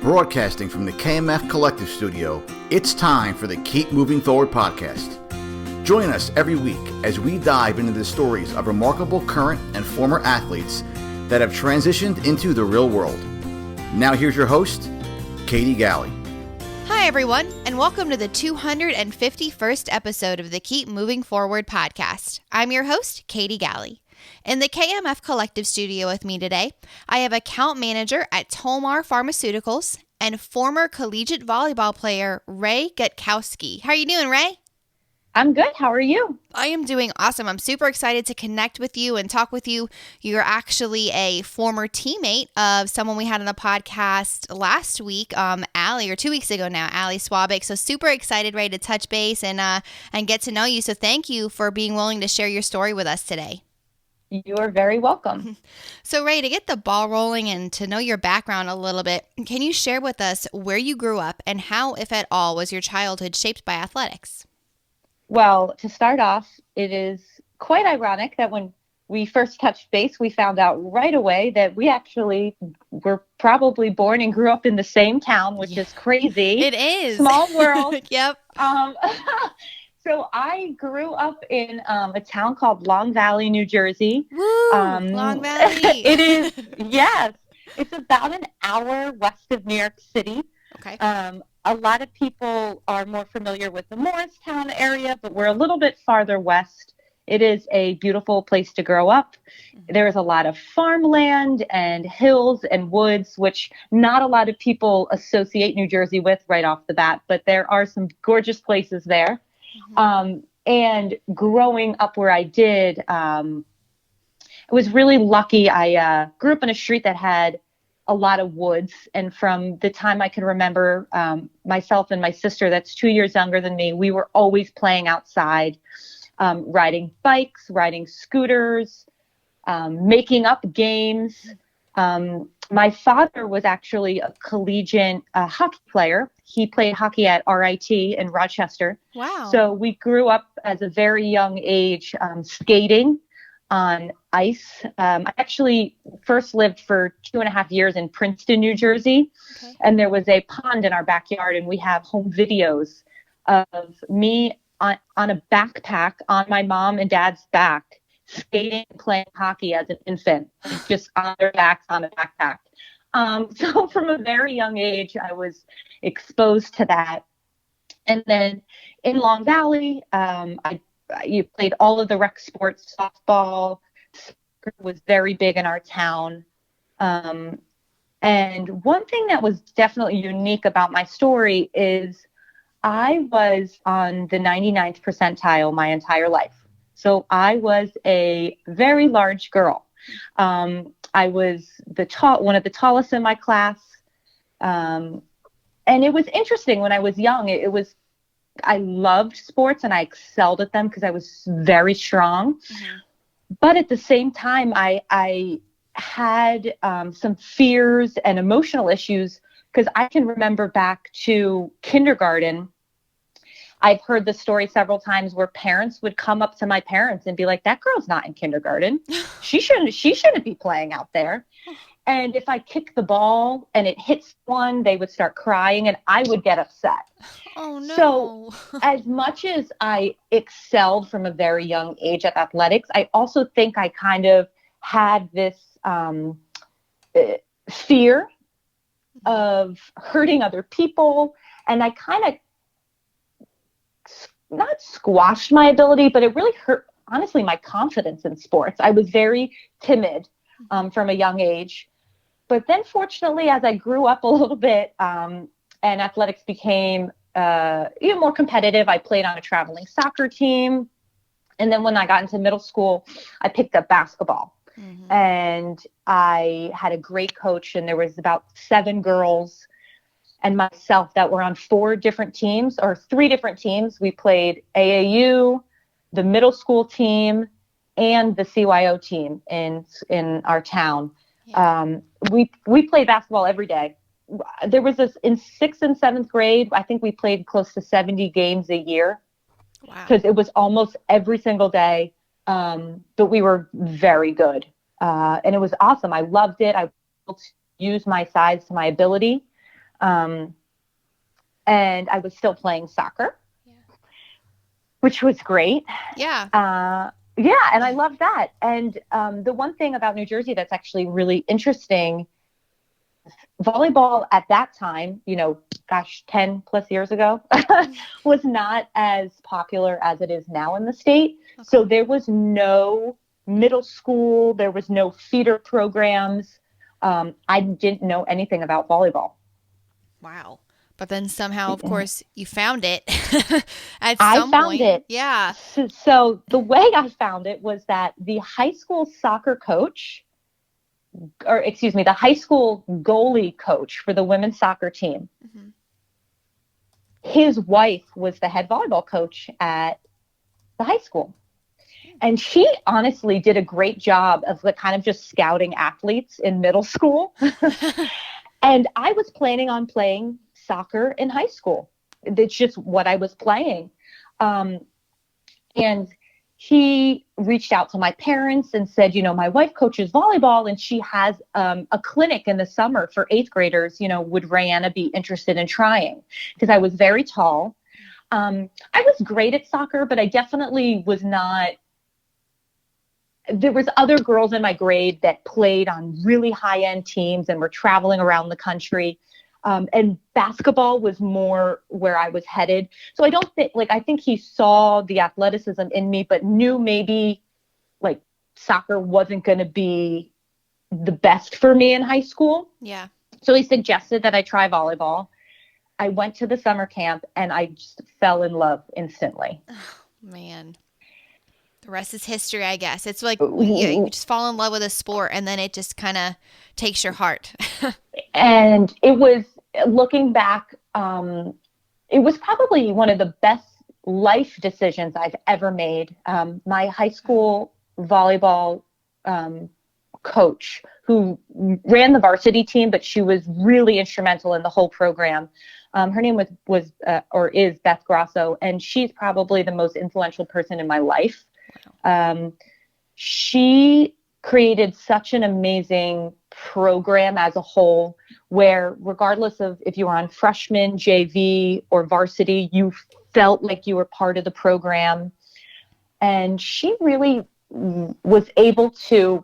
Broadcasting from the KMF Collective Studio, it's time for the Keep Moving Forward podcast. Join us every week as we dive into the stories of remarkable current and former athletes that have transitioned into the real world. Now here's your host, Katie Galley. Hi everyone, and welcome to the 251st episode of the Keep Moving Forward podcast. I'm your host, Katie Galley. In the KMF Collective Studio with me today, I have account manager at Tolmar Pharmaceuticals and former collegiate volleyball player, Rae Gutkowski. How are you doing, Rae? I'm good. How are you? I am doing awesome. I'm super excited to connect with you and talk with you. You're actually a former teammate of someone we had on the podcast last week, Allie, or 2 weeks ago now, Allie Swabik. So super excited, Rae, to touch base and get to know you. So thank you for being willing to share your story with us today. You are very welcome. So, Rae, to get the ball rolling and to know your background a little bit, can you share with us where you grew up and how, if at all, was your childhood shaped by athletics? Well, to start off, it is quite ironic that when we first touched base, we found out right away that we actually were probably born and grew up in the same town, which is crazy. It is. Small world. Yep. So I grew up in a town called Long Valley, New Jersey. Woo, Long Valley. It is, yes. It's about an hour west of New York City. Okay. A lot of people are more familiar with the Morristown area, but we're a little bit farther west. It is a beautiful place to grow up. There is a lot of farmland and hills and woods, which not a lot of people associate New Jersey with right off the bat, but there are some gorgeous places there. And growing up where I did, I was really lucky. I grew up in a street that had a lot of woods. And from the time I can remember, myself and my sister, that's 2 years younger than me, we were always playing outside, riding bikes, riding scooters, making up games. My father was actually a collegiate hockey player. He played hockey at RIT in Rochester. Wow. So we grew up as a very young age skating on ice. I actually first lived for 2.5 years in Princeton, New Jersey. Okay. And there was a pond in our backyard, and we have home videos of me on a backpack on my mom and dad's back, skating and playing hockey as an infant, just on their backs on a backpack. So from a very young age, I was exposed to that. And then in Long Valley, you played all of the rec sports. Softball was very big in our town. And one thing that was definitely unique about my story is I was on the 99th percentile my entire life. So I was a very large girl. I was one of the tallest in my class. And it was interesting when I was young. I loved sports and I excelled at them because I was very strong. Mm-hmm. But at the same time, I had some fears and emotional issues because I can remember back to kindergarten. I've heard the story several times where parents would come up to my parents and be like, that girl's not in kindergarten. She shouldn't be playing out there. And if I kicked the ball and it hits one, they would start crying and I would get upset. Oh, no. So as much as I excelled from a very young age at athletics, I also think I kind of had this fear of hurting other people. And I kind of not squashed my ability, but it really hurt, honestly, my confidence in sports. I was very timid from a young age. But then fortunately, as I grew up a little bit and athletics became even more competitive, I played on a traveling soccer team. And then when I got into middle school, I picked up basketball. Mm-hmm. And I had a great coach, and there was about 7 girls and myself that were on 3 different teams. We played AAU, the middle school team, and the CYO team in our town. Yeah. We played basketball every day. There was this in 6th and 7th grade. I think we played close to 70 games a year. Wow. Because it was almost every single day. But we were very good. And it was awesome. I loved it. I was able to use my size to my ability. And I was still playing soccer, which was great. Yeah. Yeah, and I loved that. And the one thing about New Jersey that's actually really interesting, volleyball at that time, 10 plus years ago, was not as popular as it is now in the state. Okay. So there was no middle school, there was no feeder programs. I didn't know anything about volleyball. Wow. But then somehow, of course, you found it at I some found point. it. Yeah. So the way I found it was that the high school soccer coach, the high school goalie coach for the women's soccer team, his wife was the head volleyball coach at the high school. And she honestly did a great job of kind of just scouting athletes in middle school. And I was planning on playing soccer in high school. It's just what I was playing. And he reached out to my parents and said, my wife coaches volleyball and she has a clinic in the summer for 8th graders. Would Rayanna be interested in trying? Because I was very tall. I was great at soccer, but I definitely was not. There was other girls in my grade that played on really high-end teams and were traveling around the country. And basketball was more where I was headed. So I don't think, I think he saw the athleticism in me, but knew maybe soccer wasn't going to be the best for me in high school. Yeah. So he suggested that I try volleyball. I went to the summer camp and I just fell in love instantly. Oh, man. The rest is history, I guess. It's like you just fall in love with a sport and then it just kind of takes your heart. And it was, looking back, it was probably one of the best life decisions I've ever made. My high school volleyball coach, who ran the varsity team, but she was really instrumental in the whole program. Her name is Beth Grosso, and she's probably the most influential person in my life. She created such an amazing program as a whole, where regardless of if you were on freshman, JV, or varsity, you felt like you were part of the program. And she really was able to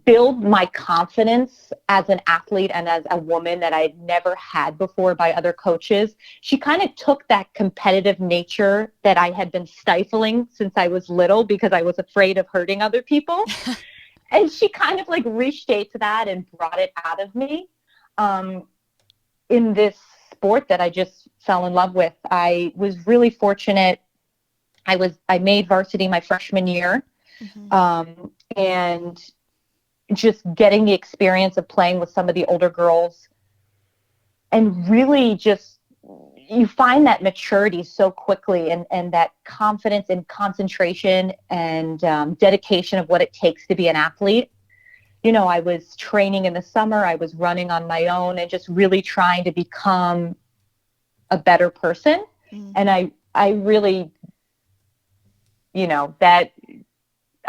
build my confidence as an athlete and as a woman that I'd never had before by other coaches. She kind of took that competitive nature that I had been stifling since I was little because I was afraid of hurting other people. And she kind of reshaped that and brought it out of me in this sport that I just fell in love with. I was really fortunate. I made varsity my freshman year. And just getting the experience of playing with some of the older girls, and really just, you find that maturity so quickly, and that confidence and concentration and dedication of what it takes to be an athlete. I was training in the summer, I was running on my own and just really trying to become a better person. And I really, that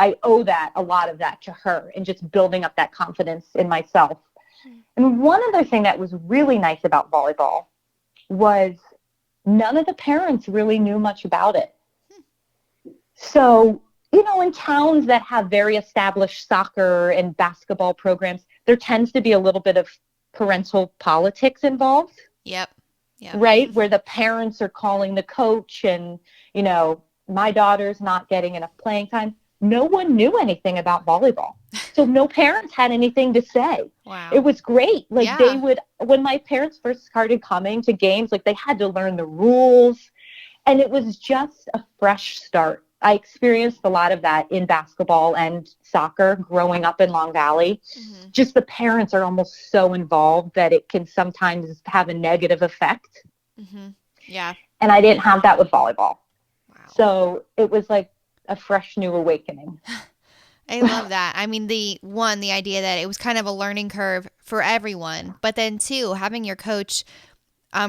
I owe a lot of that to her, and just building up that confidence in myself. And one other thing that was really nice about volleyball was none of the parents really knew much about it. So, in towns that have very established soccer and basketball programs, there tends to be a little bit of parental politics involved. Yep. Right? Where the parents are calling the coach and, my daughter's not getting enough playing time. No one knew anything about volleyball. So no parents had anything to say. Wow. It was great. They would, when my parents first started coming to games, they had to learn the rules, and it was just a fresh start. I experienced a lot of that in basketball and soccer growing up in Long Valley. Just the parents are almost so involved that it can sometimes have a negative effect. Yeah. And I didn't have that with volleyball. Wow. So it was a fresh new awakening. I love that. I mean, the idea that it was kind of a learning curve for everyone, but then two, having your coach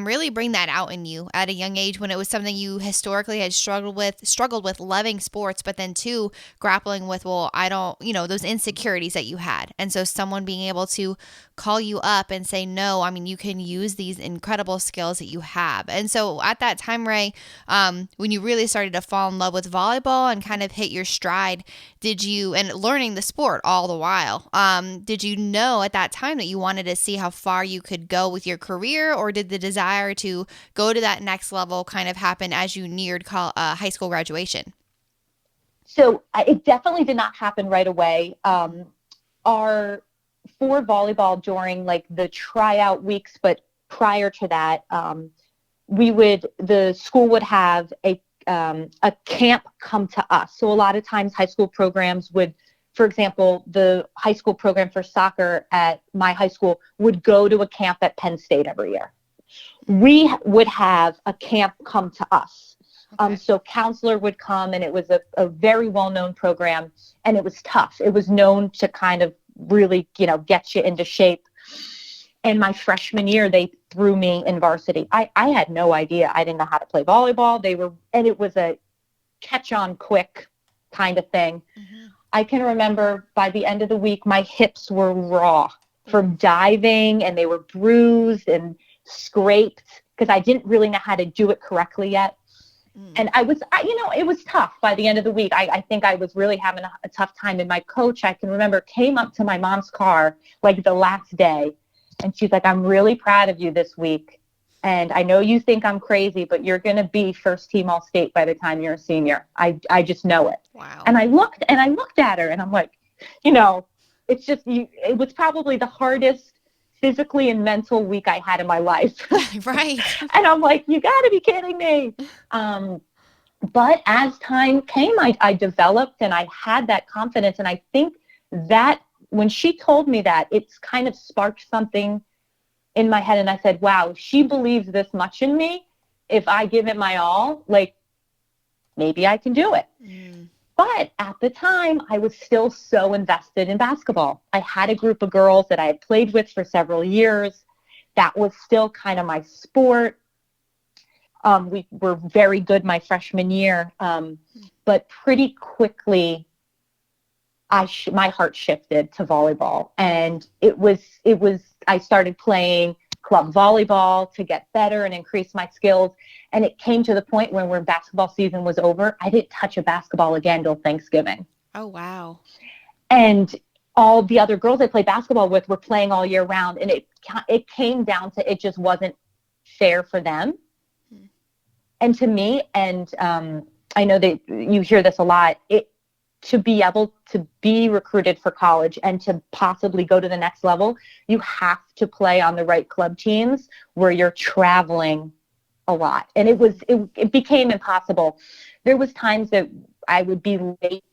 really bring that out in you at a young age when it was something you historically had struggled with loving sports, but then too grappling with, well, I don't, those insecurities that you had. And so someone being able to call you up and say, no, I mean, you can use these incredible skills that you have. And so at that time, Rae, when you really started to fall in love with volleyball and kind of hit your stride, and learning the sport all the while, did you know at that time that you wanted to see how far you could go with your career, or did the desire to go to that next level kind of happen as you neared high school graduation? So it definitely did not happen right away. For volleyball during like the tryout weeks, but prior to that, the school would have a camp come to us. So a lot of times high school programs would, for example, the high school program for soccer at my high school would go to a camp at Penn State every year. We would have a camp come to us. Okay. So counselor would come, and it was a very well-known program, and it was tough. It was known to kind of really, get you into shape. And my freshman year, they threw me in varsity. I had no idea. I didn't know how to play volleyball. And it was a catch on quick kind of thing. Mm-hmm. I can remember by the end of the week, my hips were raw from diving, and they were bruised and scraped because I didn't really know how to do it correctly yet. And it was tough by the end of the week. I think I was really having a tough time. And my coach, I can remember, came up to my mom's car like the last day. And she's like, I'm really proud of you this week. And I know you think I'm crazy, but you're going to be first team All-State by the time you're a senior. I just know it. Wow. And I looked at her, and I'm like, it's just, it was probably the hardest physically and mental week I had in my life. Right. And I'm like, you got to be kidding me. But as time came, I developed, and I had that confidence. And I think that when she told me that, it's kind of sparked something in my head. And I said, wow, she believes this much in me. If I give it my all, like, maybe I can do it. Mm. But at the time, I was still so invested in basketball. I had a group of girls that I had played with for several years. That was still kind of my sport. We were very good my freshman year. But pretty quickly, my heart shifted to volleyball. And I started playing club volleyball to get better and increase my skills. And it came to the point when basketball season was over, I didn't touch a basketball again till Thanksgiving. Oh, wow. And all the other girls I played basketball with were playing all year round. And it came down to, it just wasn't fair for them. And to me, and I know that you hear this a lot, to be able to be recruited for college and to possibly go to the next level, you have to play on the right club teams where you're traveling a lot. And it became impossible. There was times that I would be late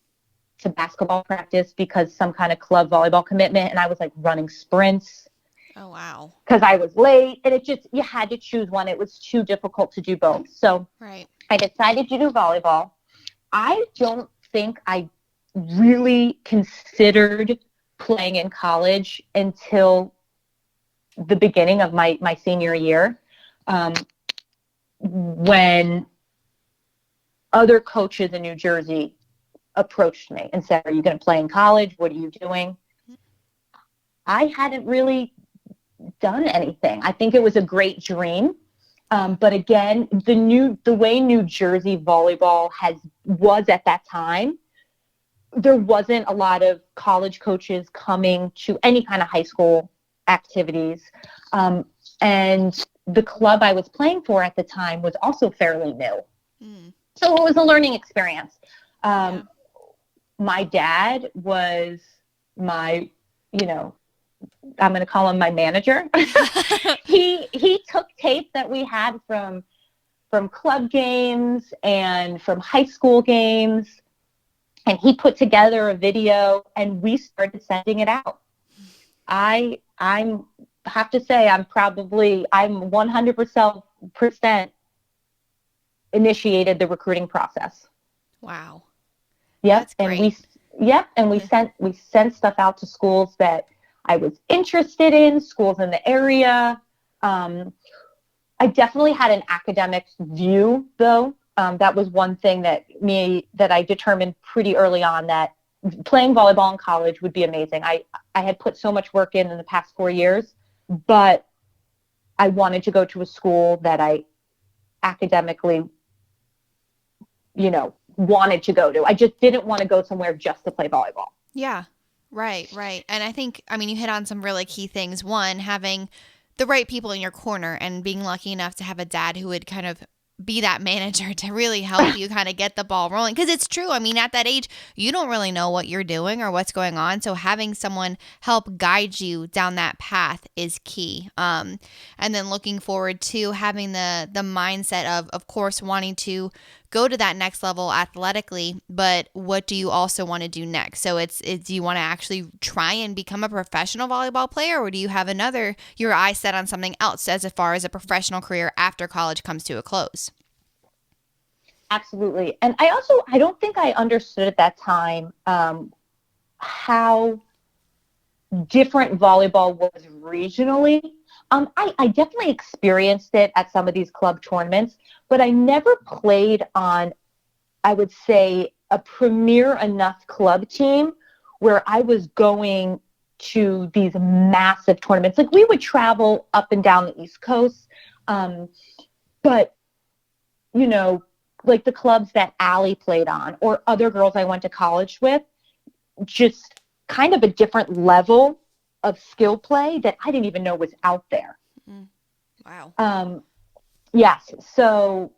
to basketball practice because some kind of club volleyball commitment, and I was like running sprints. Oh, wow. Because I was late, and you had to choose one. It was too difficult to do both. So right. I decided to do volleyball. I don't think I really considered playing in college until the beginning of my senior year, when other coaches in New Jersey approached me and said, are you going to play in college? What are you doing? I hadn't really done anything. I think it was a great dream. But again, the way New Jersey volleyball was at that time, there wasn't a lot of college coaches coming to any kind of high school activities. And the club I was playing for at the time was also fairly new. Mm. So it was a learning experience. Yeah. My dad was my, I'm going to call him my manager. He took tape that we had from club games and from high school games, and he put together a video, and we started sending it out. I have to say I'm 100% initiated the recruiting process. Wow. Yep. That's great. And we sent stuff out to schools that I was interested in, schools in the area. I definitely had an academic view, though. That was one thing that I determined pretty early on, that playing volleyball in college would be amazing. I had put so much work in the past 4 years, but I wanted to go to a school that I academically, wanted to go to. I just didn't want to go somewhere just to play volleyball. Yeah, right. And I think, you hit on some really key things. One, having the right people in your corner and being lucky enough to have a dad who would kind of be that manager to really help you kind of get the ball rolling. Because it's true. At that age, you don't really know what you're doing or what's going on. So having someone help guide you down that path is key. And then looking forward to having the mindset of course, wanting to go to that next level athletically, but what do you also want to do next? So it's do you want to actually try and become a professional volleyball player, or do you have your eyes set on something else as far as a professional career after college comes to a close? Absolutely. And I don't think I understood at that time how different volleyball was regionally. I definitely experienced it at some of these club tournaments, but I never played on, I would say, a premier enough club team where I was going to these massive tournaments. Like, we would travel up and down the East Coast, but, like the clubs that Allie played on or other girls I went to college with, just kind of a different level of skill play that I didn't even know was out there. Wow. Yes. So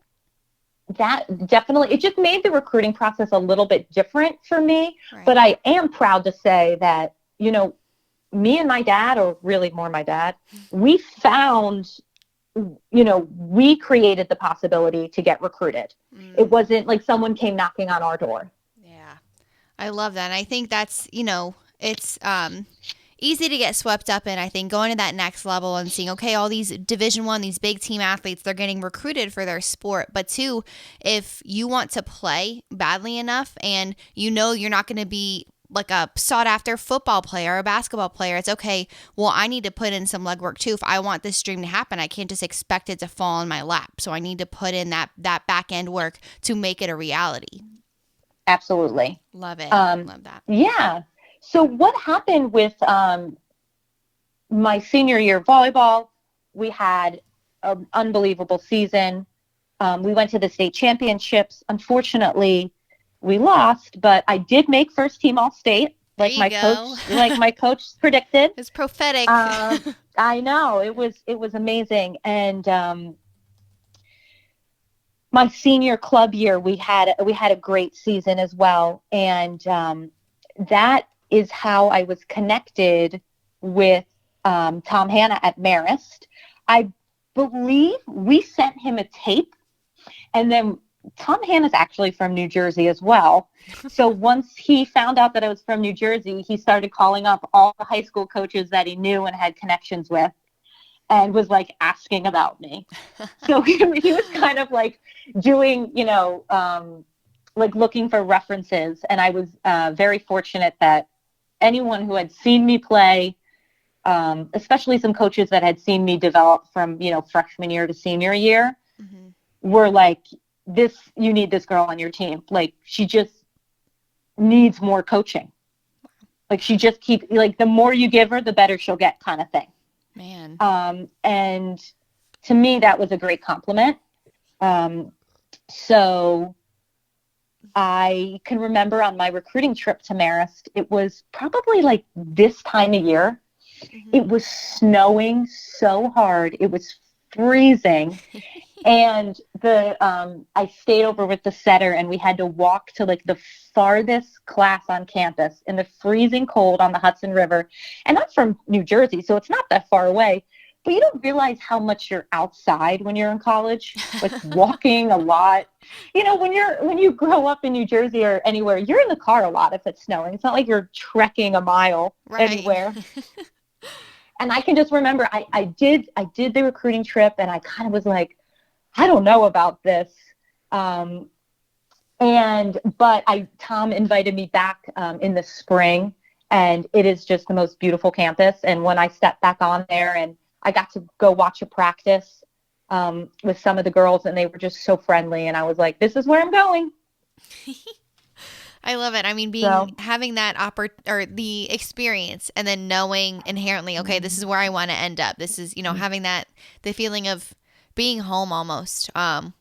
that definitely, it just made the recruiting process a little bit different for me. Right. But I am proud to say that, me and my dad, or really more my dad, we found, we created the possibility to get recruited. It wasn't like someone came knocking on our door. Yeah. I love that. And I think that's, it's easy to get swept up in, I think, going to that next level and seeing, okay, all these Division I, these big team athletes, they're getting recruited for their sport. But two, if you want to play badly enough and you're not going to be like a sought after football player or a basketball player, it's okay, well, I need to put in some legwork too. If I want this dream to happen, I can't just expect it to fall in my lap. So I need to put in that back end work to make it a reality. Absolutely. Love it. Love that. Yeah. So what happened with my senior year of volleyball, we had an unbelievable season. We went to the state championships. Unfortunately, we lost, but I did make first team All-State, like my coach predicted. It's prophetic. I know, it was amazing. And my senior club year, we had a great season as well, and that is how I was connected with Tom Hanna at Marist. I believe we sent him a tape, and then Tom Hanna's actually from New Jersey as well. So once he found out that I was from New Jersey, he started calling up all the high school coaches that he knew and had connections with, and was like asking about me. So he was kind of like doing, like looking for references. And I was very fortunate that anyone who had seen me play, especially some coaches that had seen me develop from, freshman year to senior year, were like, you need this girl on your team. Like, she just needs more coaching. Like, she just the more you give her, the better she'll get, kind of thing. Man. And to me, that was a great compliment. So I can remember on my recruiting trip to Marist, it was probably like this time of year. It was snowing so hard. It was freezing. And I stayed over with the setter, and we had to walk to like the farthest class on campus in the freezing cold on the Hudson River. And I'm from New Jersey, so it's not that far away. But you don't realize how much you're outside when you're in college, like walking a lot. When you grow up in New Jersey or anywhere, you're in the car a lot if it's snowing. It's not like you're trekking a mile anywhere. And I can just remember I did the recruiting trip, and I kind of was like, I don't know about this. But Tom invited me back in the spring, and it is just the most beautiful campus. And when I stepped back on there and I got to go watch a practice, with some of the girls, and they were just so friendly. And I was like, this is where I'm going. I love it. I mean, having that or the experience, and then knowing inherently, okay, this is where I want to end up. This is, having the feeling of being home almost,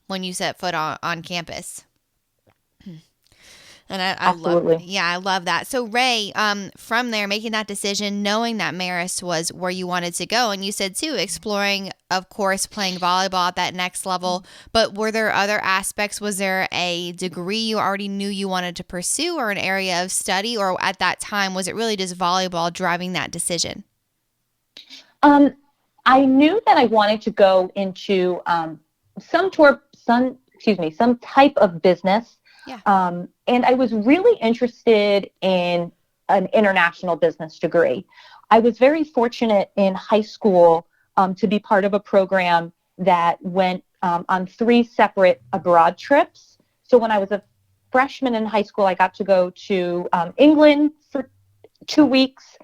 when you set foot on campus. And I love that. So Rae, from there, making that decision, knowing that Marist was where you wanted to go, and you said too, exploring, of course, playing volleyball at that next level, but were there other aspects? Was there a degree you already knew you wanted to pursue, or an area of study, or at that time, was it really just volleyball driving that decision? I knew that I wanted to go into some type of business. Yeah. And I was really interested in an international business degree. I was very fortunate in high school to be part of a program that went on 3 separate abroad trips. So when I was a freshman in high school, I got to go to England for 2 weeks.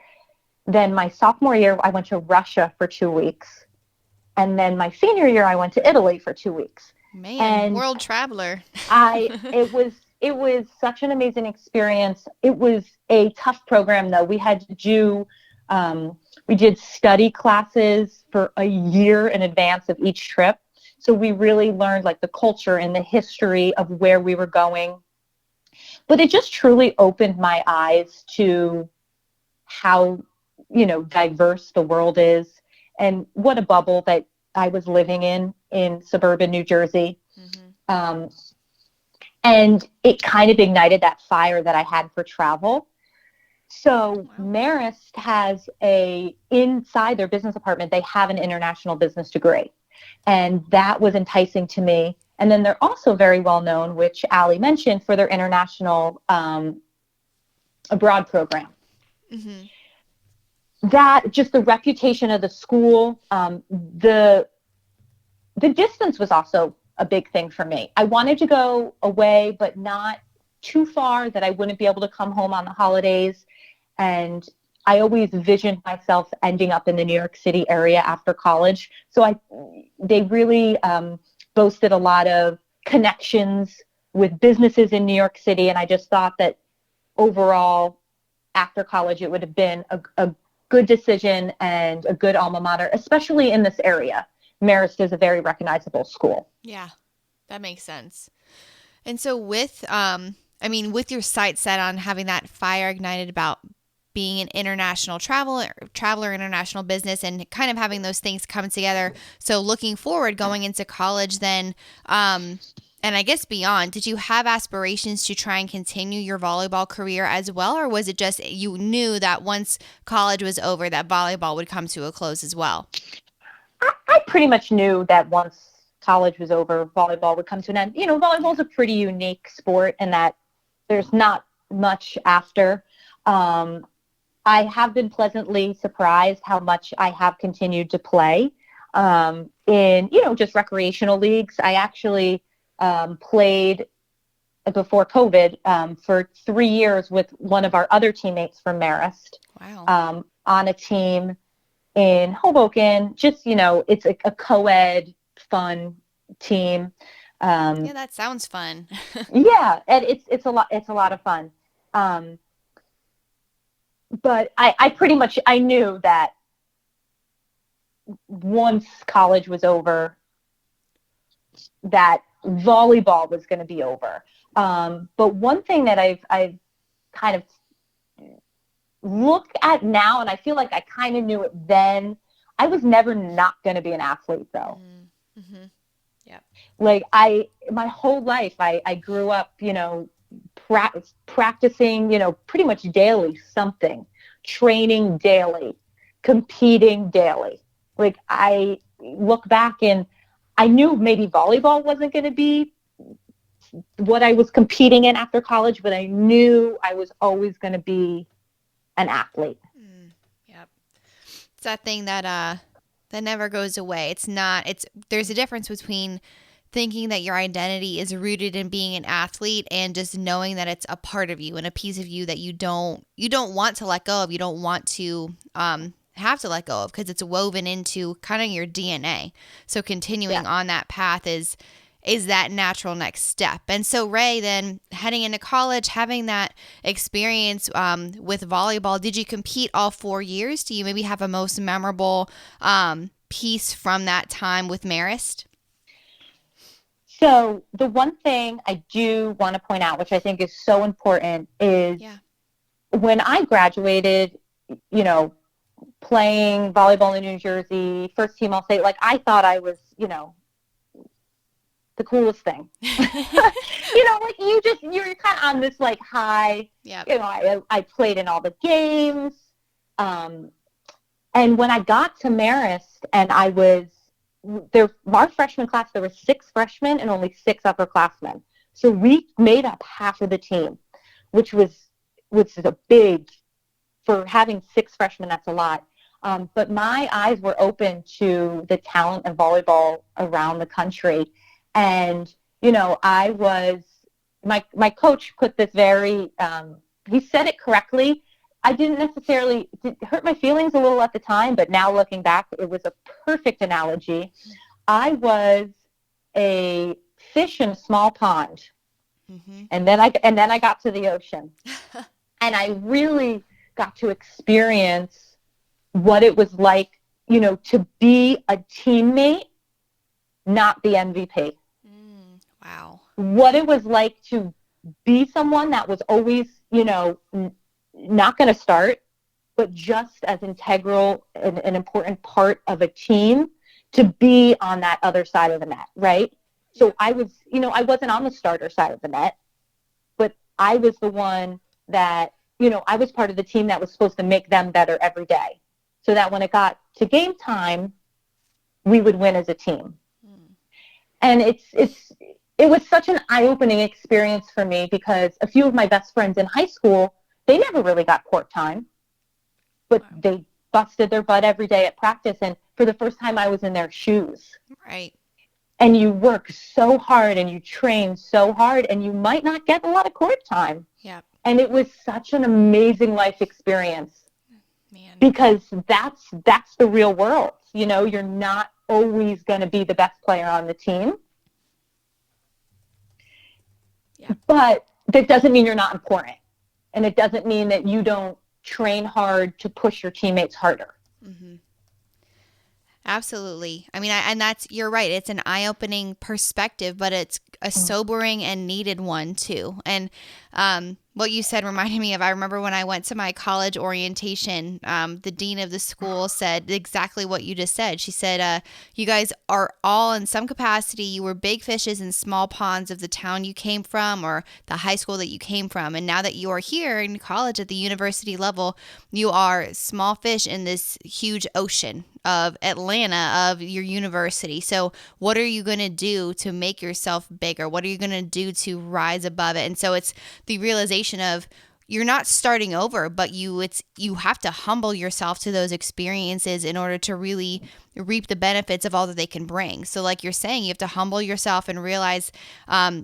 Then my sophomore year, I went to Russia for 2 weeks. And then my senior year, I went to Italy for 2 weeks. Man, and world traveler. It was such an amazing experience. It was a tough program, though. We had to do, we did study classes for a year in advance of each trip. So we really learned like the culture and the history of where we were going. But it just truly opened my eyes to how, diverse the world is, and what a bubble that I was living in suburban New Jersey. Mm-hmm. And it kind of ignited that fire that I had for travel. So Marist has inside their business department, they have an international business degree. And that was enticing to me. And then they're also very well known, which Allie mentioned, for their international abroad program. Mm-hmm. That, just the reputation of the school, the distance was also a big thing for me. I wanted to go away, but not too far that I wouldn't be able to come home on the holidays. And I always visioned myself ending up in the New York City area after college. So they really boasted a lot of connections with businesses in New York City. And I just thought that overall, after college, it would have been a good decision and a good alma mater, especially in this area. Marist is a very recognizable school. Yeah, that makes sense. And so with your sights set on having that fire ignited about being an international traveler, international business, and kind of having those things come together. So looking forward, going into college then, and I guess beyond, did you have aspirations to try and continue your volleyball career as well? Or was it just you knew that once college was over, that volleyball would come to a close as well? I pretty much knew that once college was over, volleyball would come to an end. Volleyball is a pretty unique sport in that there's not much after. I have been pleasantly surprised how much I have continued to play in, just recreational leagues. I actually played before COVID for 3 years with one of our other teammates from Marist. Wow. On a team in Hoboken. Just, it's a co-ed fun team. Yeah, that sounds fun. Yeah, and it's a lot of fun. But I pretty much, I knew that once college was over, that volleyball was going to be over. But one thing that I've kind of looked at now, and I feel like I kind of knew it then, I was never not going to be an athlete, though. Mm-hmm. Yeah. Like my whole life, I grew up, practicing, pretty much daily something, training daily, competing daily. Like I look back and I knew maybe volleyball wasn't going to be what I was competing in after college, but I knew I was always going to be an athlete. Yep. It's that thing that never goes away. There's a difference between thinking that your identity is rooted in being an athlete and just knowing that it's a part of you and a piece of you that you don't want to let go of. You don't want to have to let go of because it's woven into kind of your DNA. So continuing on that path is that natural next step. And so Rae, then heading into college, having that experience with volleyball, did you compete all 4 years? Do you maybe have a most memorable piece from that time with Marist? So the one thing I do want to point out, which I think is so important, is when I graduated, you know, playing volleyball in New Jersey, first team All-State, like I thought I was, you know, the coolest thing. You know, like you're kind of on this like high. Yeah. You know, I played in all the games. And when I got to Marist and I was there, our freshman class, there were 6 freshmen and only 6 upperclassmen. So we made up half of the team, which is a big, for having 6 freshmen, that's a lot. But my eyes were open to the talent of volleyball around the country. And, you know, my coach put this he said it correctly. I didn't necessarily, it hurt my feelings a little at the time, but now looking back, it was a perfect analogy. I was a fish in a small pond. Mm-hmm. And then I got to the ocean. And I really got to experience what it was like, you know, to be a teammate, not the MVP. Wow. What it was like to be someone that was always, you know, not going to start, but just as integral and an important part of a team to be on that other side of the net, right? So I was, you know, I wasn't on the starter side of the net, but I was the one that, you know, I was part of the team that was supposed to make them better every day, so that when it got to game time, we would win as a team. And it was such an eye-opening experience for me because a few of my best friends in high school, they never really got court time, but they busted their butt every day at practice. And for the first time, I was in their shoes. Right. And you work so hard and you train so hard and you might not get a lot of court time. Yeah. And it was such an amazing life experience. Man. Because that's the real world. You know, you're not always going to be the best player on the team. Yeah. But that doesn't mean you're not important. And it doesn't mean that you don't train hard to push your teammates harder. Mm-hmm. Absolutely. I mean, you're right. It's an eye-opening perspective, but it's a sobering and needed one too. And what you said reminded me of, I remember when I went to my college orientation, the dean of the school said exactly what you just said. She said, you guys are all in some capacity, you were big fishes in small ponds of the town you came from or the high school that you came from. And now that you are here in college at the university level, you are small fish in this huge ocean of Atlanta, of your university. So what are you going to do to make yourself bigger? What are you going to do to rise above it? And so it's the realization of you're not starting over, but you have to humble yourself to those experiences in order to really reap the benefits of all that they can bring. So like you're saying, you have to humble yourself and realize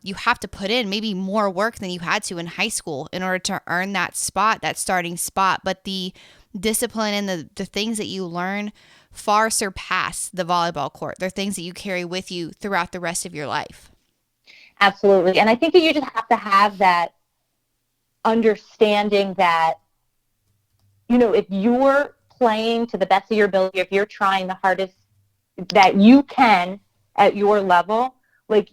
you have to put in maybe more work than you had to in high school in order to earn that spot, that starting spot. But the discipline and the things that you learn far surpass the volleyball court. They're things that you carry with you throughout the rest of your life. Absolutely. And I think that you just have to have that understanding that, you know, if you're playing to the best of your ability, if you're trying the hardest that you can at your level, like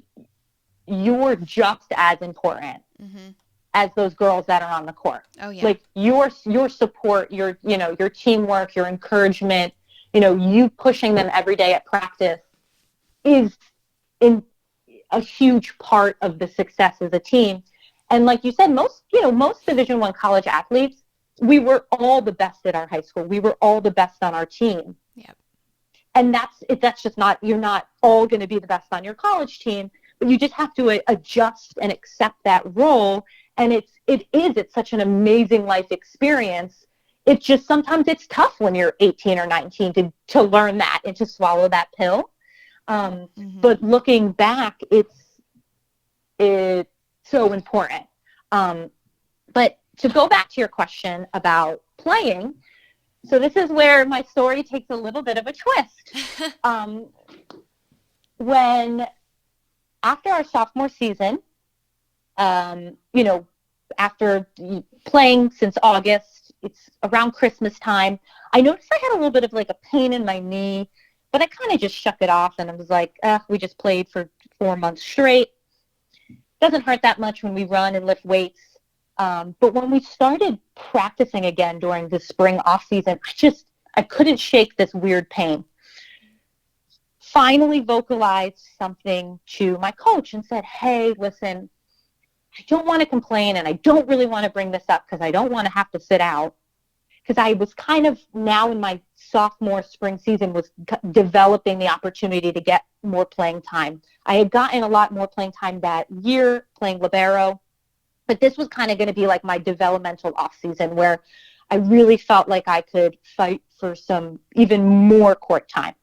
you're just as important as those girls that are on the court. Oh yeah. Like your support, your teamwork, your encouragement, you know, you pushing them every day at practice is in a huge part of the success as a team. And like you said, most Division I college athletes, we were all the best at our high school. We were all the best on our team. Yep. And that's just not, you're not all going to be the best on your college team, but you just have to adjust and accept that role. And it's such an amazing life experience. It's just sometimes it's tough when you're 18 or 19 to learn that and to swallow that pill. But looking back, it's so important. But to go back to your question about playing, So this is where my story takes a little bit of a twist. When after our sophomore season, after playing since August, it's around Christmas time, I noticed I had a little bit of like a pain in my knee, but I kind of just shook it off and I was like, we just played for 4 months straight. Doesn't hurt that much when we run and lift weights. But when we started practicing again during the spring off season, I couldn't shake this weird pain. Finally vocalized something to my coach and said, hey, listen, I don't want to complain and I don't really want to bring this up because I don't want to have to sit out. Because I was kind of now in my sophomore spring season was developing the opportunity to get more playing time. I had gotten a lot more playing time that year playing libero, but this was kind of going to be like my developmental off season where I really felt like I could fight for some even more court time.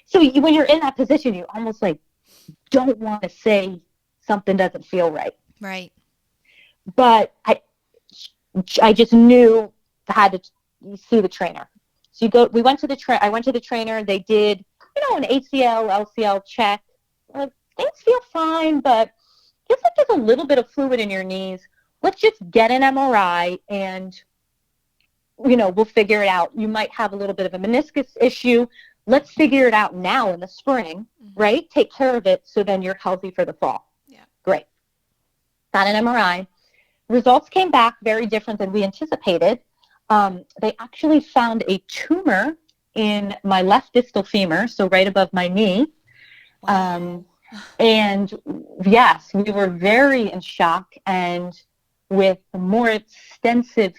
So when you're in that position, you almost like don't want to say something doesn't feel right. Right. But I just knew I had to see the trainer. So I went to the trainer. They did, an ACL, LCL check. Things feel fine, but feels like there's a little bit of fluid in your knees. Let's just get an MRI and, we'll figure it out. You might have a little bit of a meniscus issue. Let's figure it out now in the spring, right? Take care of it so then you're healthy for the fall. Yeah. Great. Got an MRI. Results came back very different than we anticipated. They actually found a tumor in my left distal femur, so right above my knee. Wow. And yes, we were very in shock, and with a more extensive,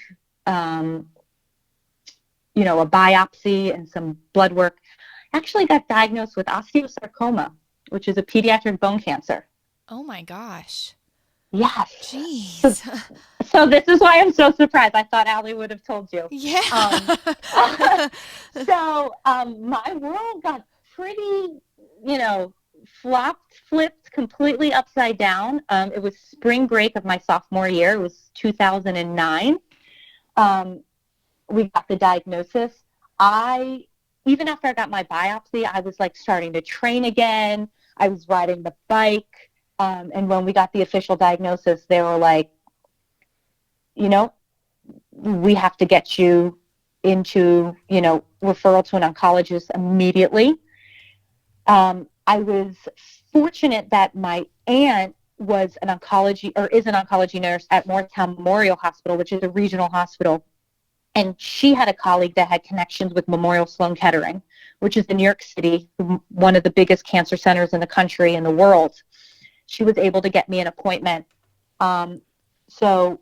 a biopsy and some blood work, actually got diagnosed with osteosarcoma, which is a pediatric bone cancer. Oh my gosh. Yes. Jeez. So this is why I'm so surprised. I thought Allie would have told you. Yeah. My world got pretty, flipped completely upside down. It was spring break of my sophomore year. It was 2009. We got the diagnosis. Even after I got my biopsy, I was like starting to train again. I was riding the bike. And when we got the official diagnosis, they were like, we have to get you into, referral to an oncologist immediately. I was fortunate that my aunt is an oncology nurse at Morristown Memorial Hospital, which is a regional hospital. And she had a colleague that had connections with Memorial Sloan Kettering, which is in New York City, one of the biggest cancer centers in the country and the world. She was able to get me an appointment. So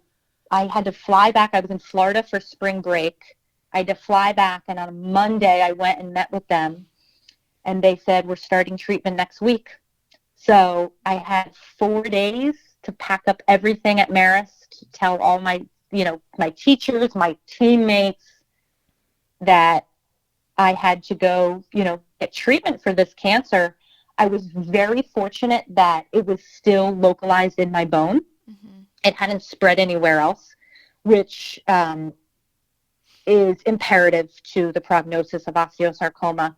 I had to fly back. I was in Florida for spring break. I had to fly back, and on Monday I went and met with them, and they said, we're starting treatment next week. So I had 4 days to pack up everything at Marist, to tell all my, my teachers, my teammates that I had to go, get treatment for this cancer. I was very fortunate that it was still localized in my bone. Mm-hmm. It hadn't spread anywhere else, which is imperative to the prognosis of osteosarcoma.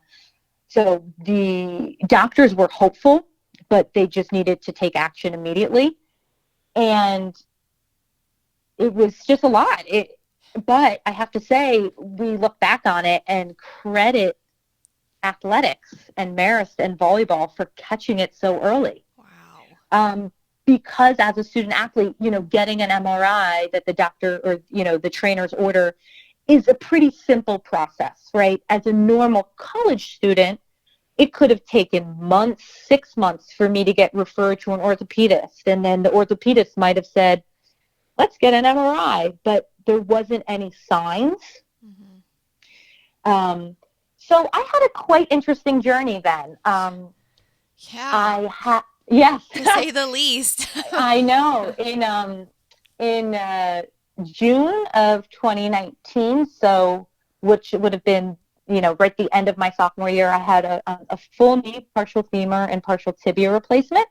So the doctors were hopeful, but they just needed to take action immediately. And it was just a lot. But I have to say, we look back on it and credit athletics and Marist and volleyball for catching it so early. Wow. Because as a student athlete, getting an MRI that the doctor or, the trainer's order is a pretty simple process, right? As a normal college student, it could have taken months, 6 months for me to get referred to an orthopedist. And then the orthopedist might have said, let's get an MRI, but there wasn't any signs. Mm-hmm. So I had a quite interesting journey then. Yes. To say the least. I know. In June of 2019, so which would have been, right at the end of my sophomore year, I had a full knee, partial femur, and partial tibia replacement.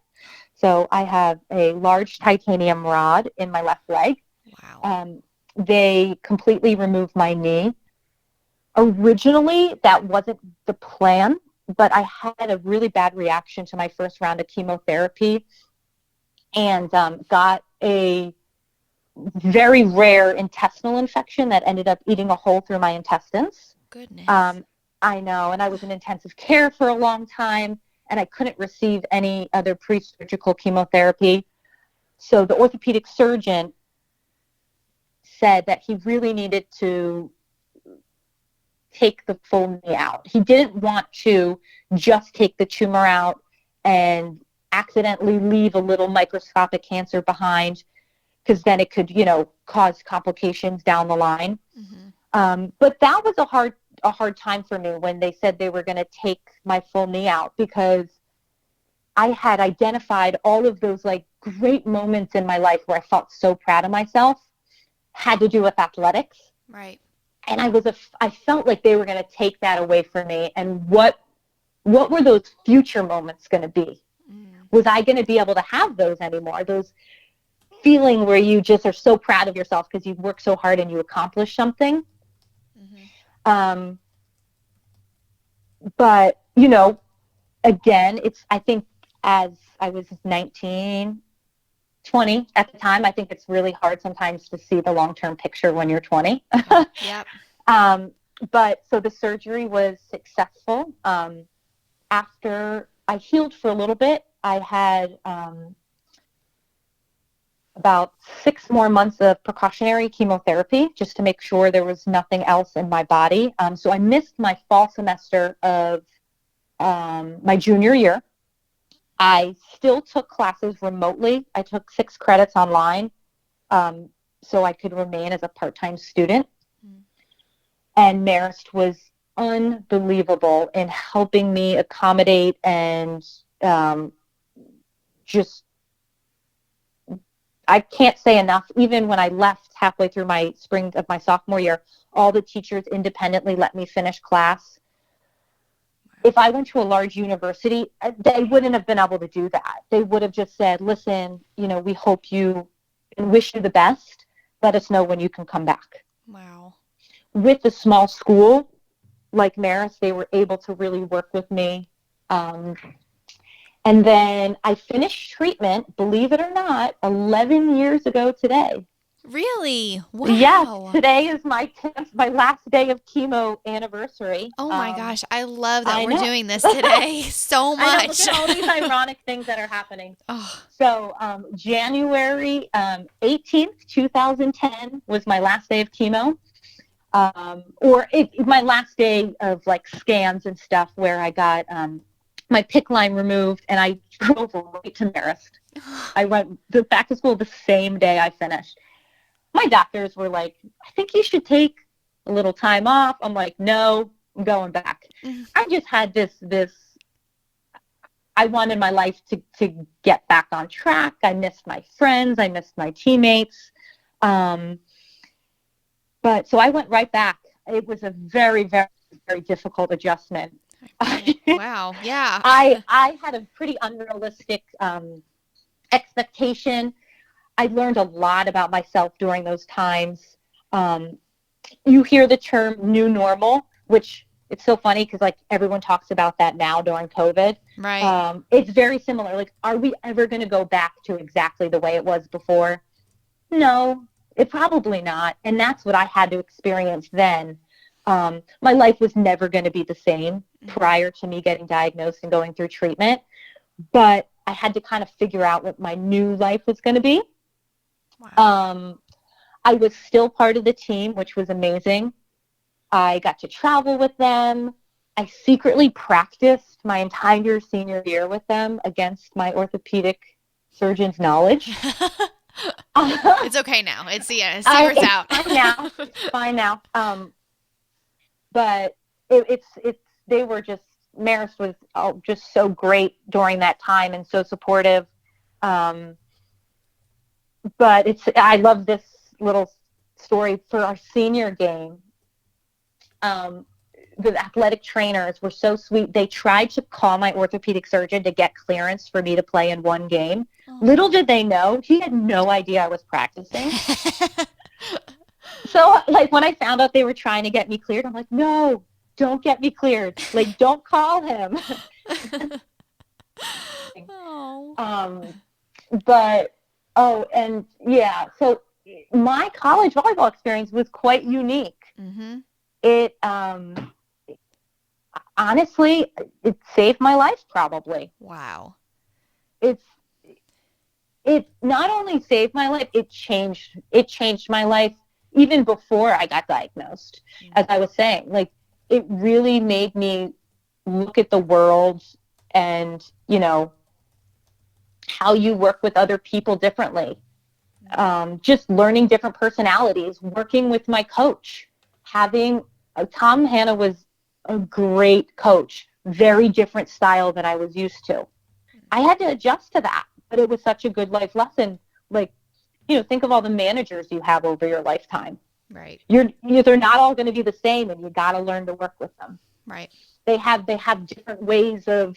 So I have a large titanium rod in my left leg. Wow. They completely removed my knee. Originally, that wasn't the plan, but I had a really bad reaction to my first round of chemotherapy and got a very rare intestinal infection that ended up eating a hole through my intestines. Goodness. I know, and I was in intensive care for a long time, and I couldn't receive any other pre-surgical chemotherapy. So the orthopedic surgeon said that he really needed to take the full knee out. He didn't want to just take the tumor out and accidentally leave a little microscopic cancer behind, because then it could, cause complications down the line. Mm-hmm. But that was a hard time for me when they said they were going to take my full knee out, because I had identified all of those like great moments in my life where I felt so proud of myself, had to do with athletics. Right. And I felt like they were going to take that away from me. And what were those future moments going to be? Mm. Was I going to be able to have those anymore? Those feeling where you just are so proud of yourself because you've worked so hard and you accomplished something. Mm-hmm. But, again, I think as I was 19, 20 at the time, I think it's really hard sometimes to see the long-term picture when you're 20. Yep. But so the surgery was successful. After I healed for a little bit, I had about 6 more months of precautionary chemotherapy just to make sure there was nothing else in my body. So I missed my fall semester of my junior year. I still took classes remotely. I took 6 credits online so I could remain as a part-time student. Mm. And Marist was unbelievable in helping me accommodate and just, I can't say enough. Even when I left halfway through my spring of my sophomore year, all the teachers independently let me finish class. If I went to a large university, they wouldn't have been able to do that. They would have just said, listen, we hope you and wish you the best. Let us know when you can come back. Wow. With a small school like Marist, they were able to really work with me. And then I finished treatment, believe it or not, 11 years ago today. Really? Wow. Yes, today is my last day of chemo anniversary. Oh my gosh, I love that we're doing this today so much. I know, look at all these ironic things that are happening. Oh. So January 18th, 2010 was my last day of chemo. My last day of like scans and stuff where I got my PICC line removed and I drove right to Marist. I went back to school the same day I finished. My doctors were like, I think you should take a little time off. I'm like, no, I'm going back. Mm-hmm. I just had this, I wanted my life to get back on track. I missed my friends. I missed my teammates. But so I went right back. It was a very, very, very difficult adjustment. Wow. Yeah. I had a pretty unrealistic expectation. I learned a lot about myself during those times. You hear the term new normal, which it's so funny because like everyone talks about that now during COVID. Right. It's very similar. Like, are we ever going to go back to exactly the way it was before? No, it probably not. And that's what I had to experience then. My life was never going to be the same prior to me getting diagnosed and going through treatment. But I had to kind of figure out what my new life was going to be. Wow. I was still part of the team, which was amazing. I got to travel with them. I secretly practiced my entire senior year with them against my orthopedic surgeon's knowledge. It's okay now. It's secret's out. It's fine now. But they were just, Marist was just so great during that time and so supportive. But I love this little story for our senior game. The athletic trainers were so sweet. They tried to call my orthopedic surgeon to get clearance for me to play in one game. Oh. Little did they know, he had no idea I was practicing. So like when I found out they were trying to get me cleared, I'm like, no, don't get me cleared. Like, don't call him. Oh. But, and yeah, so my college volleyball experience was quite unique. Mm-hmm. It, honestly, it saved my life probably. Wow. It not only saved my life, it changed my life even before I got diagnosed. As I was saying, like, it really made me look at the world and, how you work with other people differently. Just learning different personalities, working with my coach, having Tom Hanna was a great coach, very different style than I was used to. I had to adjust to that, but it was such a good life lesson. Like, think of all the managers you have over your lifetime. Right. They're not all going to be the same, and you got to learn to work with them. Right. They have different ways of,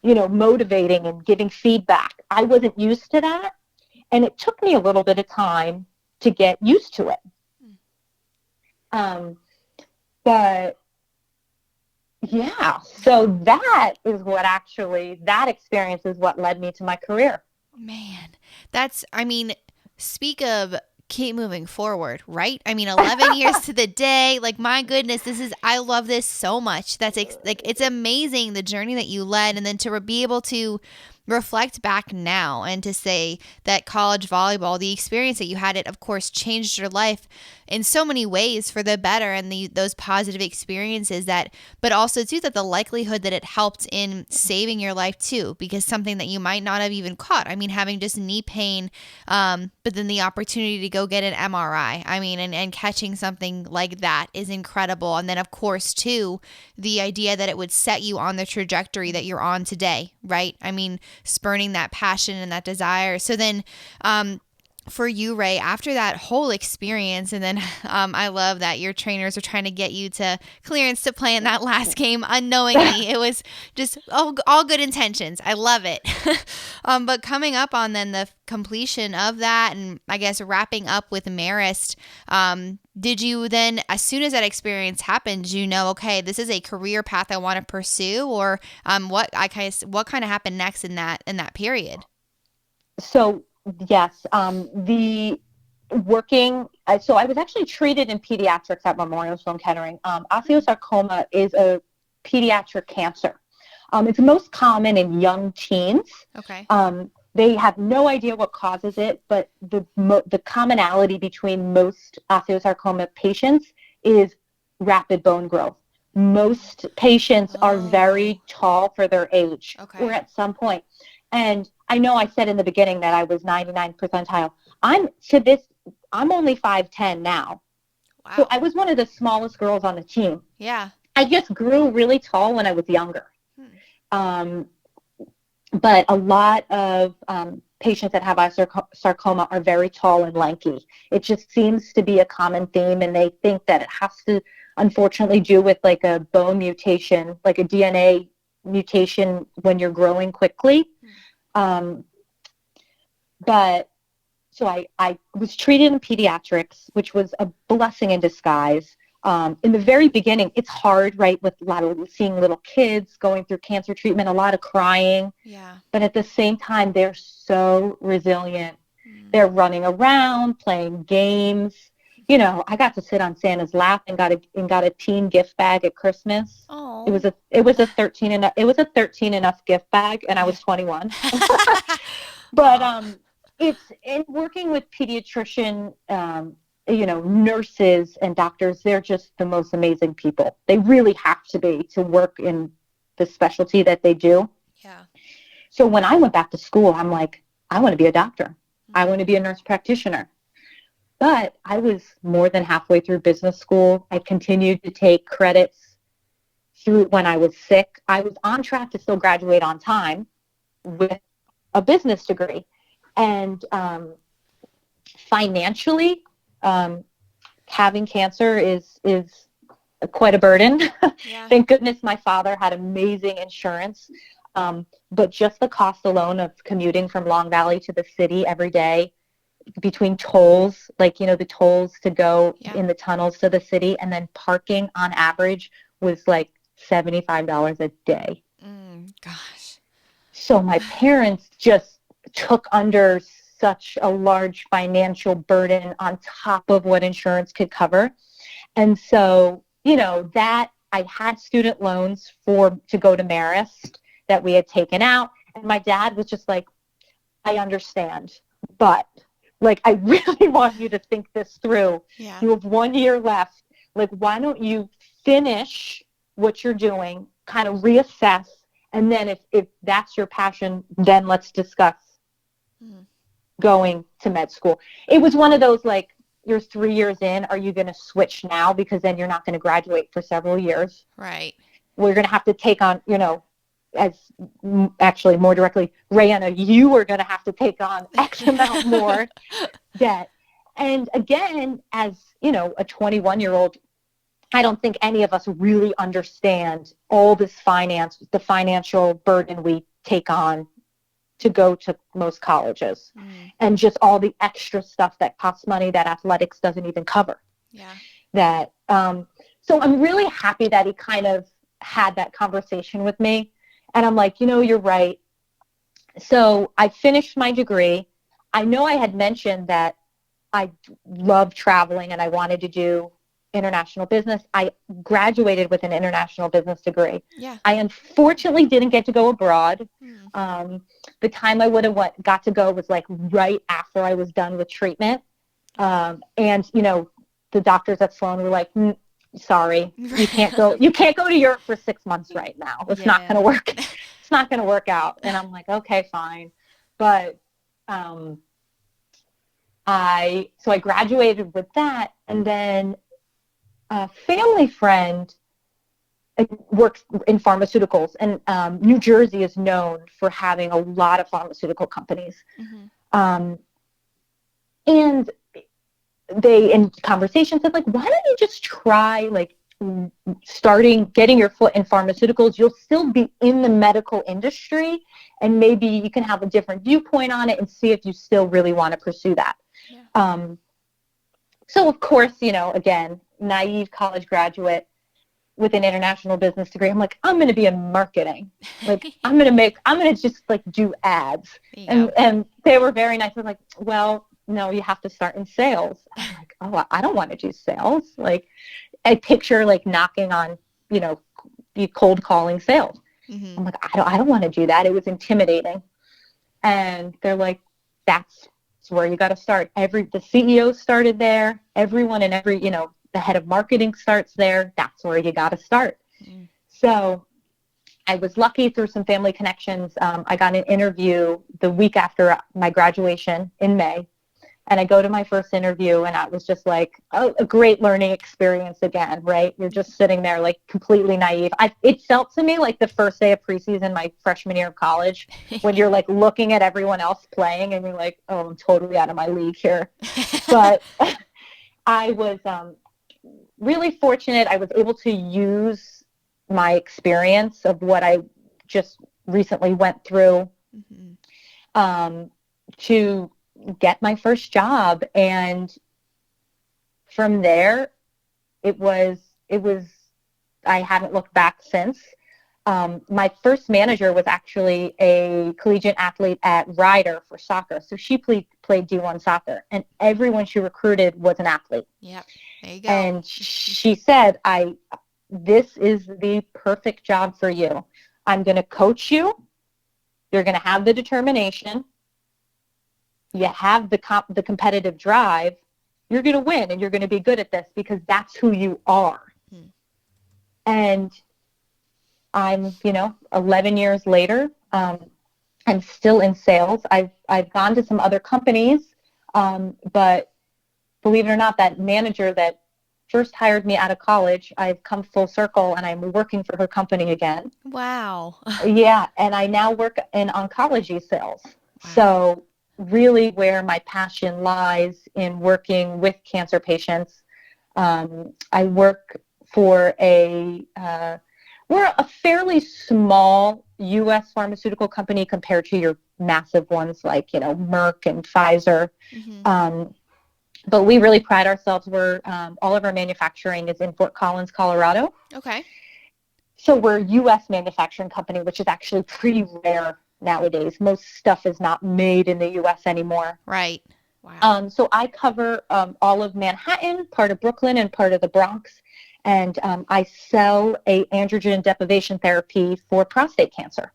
motivating and giving feedback. I wasn't used to that, and it took me a little bit of time to get used to it. But yeah, so that experience is what led me to my career. Man, speak of keep moving forward, right? 11 years to the day, like, my goodness, I love this so much. It's amazing the journey that you led, and then to be able to reflect back now and to say that college volleyball, the experience that you had, it of course changed your life in so many ways for the better, and those positive experiences but also too that the likelihood that it helped in saving your life too, because something that you might not have even caught. Having just knee pain, but then the opportunity to go get an MRI. And catching something like that is incredible. And then of course too, the idea that it would set you on the trajectory that you're on today, right? Spurning that passion and that desire. So then, for you, Rae, after that whole experience, and then I love that your trainers are trying to get you to clearance to play in that last game unknowingly. It was just all good intentions. I love it. But coming up on then the completion of that, and I guess wrapping up with Marist, did you then, as soon as that experience happened, did you know, okay, this is a career path I want to pursue, or what kind of happened next in that period? So yes, so I was actually treated in pediatrics at Memorial Sloan Kettering. Osteosarcoma is a pediatric cancer. It's most common in young teens. Okay. They have no idea what causes it, but the commonality between most osteosarcoma patients is rapid bone growth. Most patients are very tall for their age, or at some point. And I know I said in the beginning that I was 99th percentile. I'm only 5'10" now. Wow. So I was one of the smallest girls on the team. Yeah. I just grew really tall when I was younger. But a lot of patients that have osteosarcoma are very tall and lanky. It just seems to be a common theme, and they think that it has to, unfortunately, do with like a bone mutation, like a DNA mutation when you're growing quickly. But so I was treated in pediatrics, which was a blessing in disguise. In the very beginning, it's hard, right, with a lot of seeing little kids going through cancer treatment, a lot of crying. Yeah. But at the same time, they're so resilient. They're running around, playing games. I got to sit on Santa's lap and got a teen gift bag at Christmas. Oh. It was a 13 enough gift bag, and I was 21. But it's in working with pediatrician, nurses and doctors. They're just the most amazing people. They really have to be to work in the specialty that they do. Yeah. So when I went back to school, I'm like, I want to be a doctor. I want to be a nurse practitioner. But I was more than halfway through business school. I continued to take credits through when I was sick. I was on track to still graduate on time with a business degree. And financially, having cancer is quite a burden. Yeah. Thank goodness my father had amazing insurance. But just the cost alone of commuting from Long Valley to the city every day between tolls, like, the tolls to go Yeah. in the tunnels to the city, and then parking on average was like $75 a day. Gosh. So my parents just took under such a large financial burden on top of what insurance could cover. And so, that I had student loans to go to Marist that we had taken out. And my dad was just like, I understand, but like, I really want you to think this through. Yeah. You have 1 year left. Like, why don't you finish what you're doing, kind of reassess, and then if that's your passion, then let's discuss going to med school. It was one of those, like, you're 3 years in, are you going to switch now? Because then you're not going to graduate for several years. Right. We're going to have to take on, as actually more directly, Rayanna, you are going to have to take on X amount more debt. And again, as, a 21-year-old, I don't think any of us really understand all this the financial burden we take on to go to most colleges, and just all the extra stuff that costs money that athletics doesn't even cover. Yeah. So I'm really happy that he kind of had that conversation with me. And I'm like, you're right. So I finished my degree. I know I had mentioned that I love traveling and I wanted to do international business. I graduated with an international business degree. Yeah. I unfortunately didn't get to go abroad. The time I would have got to go was like right after I was done with treatment. And, the doctors at Sloan were like, sorry, you can't go to Europe for 6 months right now. It's not going to work. It's not going to work out. And I'm like, okay, fine. But, I graduated with that, and then a family friend works in pharmaceuticals, and New Jersey is known for having a lot of pharmaceutical companies. And they, in conversation, said, like, why don't you just try, like, getting your foot in pharmaceuticals? You'll still be in the medical industry, and maybe you can have a different viewpoint on it and see if you still really want to pursue that. Yeah. So, of course, again, naive college graduate with an international business degree, I'm like, I'm going to be in marketing. Like, I'm going to just, like, do ads. And they were very nice. They're like, well, no, you have to start in sales. I'm like, oh, I don't want to do sales. Like, I picture, like, knocking on, cold calling sales. I'm like, I don't want to do that. It was intimidating. And they're like, that's where you got to start. The CEO started there. Everyone and the head of marketing starts there. That's where you got to start. So I was lucky through some family connections. I got an interview the week after my graduation in May. And I go to my first interview, and I was just like, oh, a great learning experience again, right? You're just sitting there, like, completely naive. It felt to me like the first day of preseason my freshman year of college, when you're, like, looking at everyone else playing, and you're like, oh, I'm totally out of my league here. But I was really fortunate. I was able to use my experience of what I just recently went through to get my first job. And from there, it was I haven't looked back since. My first manager was actually a collegiate athlete at Ryder for soccer. So she played D1 soccer, and everyone she recruited was an athlete. Yeah, there you go. And she said, this is the perfect job for you. I'm going to coach you. You're going to have the determination. You have the competitive drive. You're going to win, and you're going to be good at this because that's who you are. And I'm, 11 years later, I'm still in sales. I've gone to some other companies, but believe it or not, that manager that first hired me out of college, I've come full circle, and I'm working for her company again. Wow. Yeah, and I now work in oncology sales. Wow. So really where my passion lies in working with cancer patients. I work for We're a fairly small U.S. pharmaceutical company compared to your massive ones like, Merck and Pfizer. But we really pride ourselves. All of our manufacturing is in Fort Collins, Colorado. Okay. So we're a U.S. manufacturing company, which is actually pretty rare nowadays. Most stuff is not made in the U.S. anymore. Right. Wow. So I cover all of Manhattan, part of Brooklyn, and part of the Bronx. And I sell a androgen deprivation therapy for prostate cancer.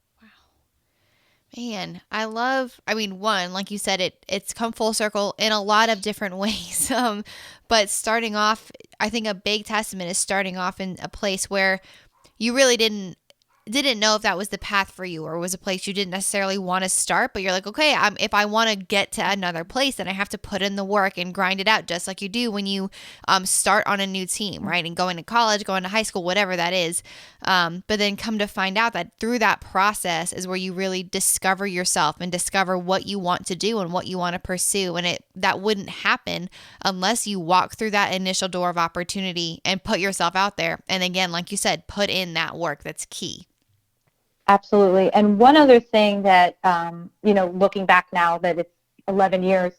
Man, one, like you said, it's come full circle in a lot of different ways. But starting off, I think a big testament is starting off in a place where you really didn't know if that was the path for you, or was a place you didn't necessarily want to start, but you're like, okay, if I want to get to another place, then I have to put in the work and grind it out, just like you do when you start on a new team, right? And going to college, going to high school, whatever that is. But then come to find out that through that process is where you really discover yourself and discover what you want to do and what you want to pursue. And that wouldn't happen unless you walk through that initial door of opportunity and put yourself out there. And again, like you said, put in that work. That's key. Absolutely. And one other thing that, looking back now that it's 11 years,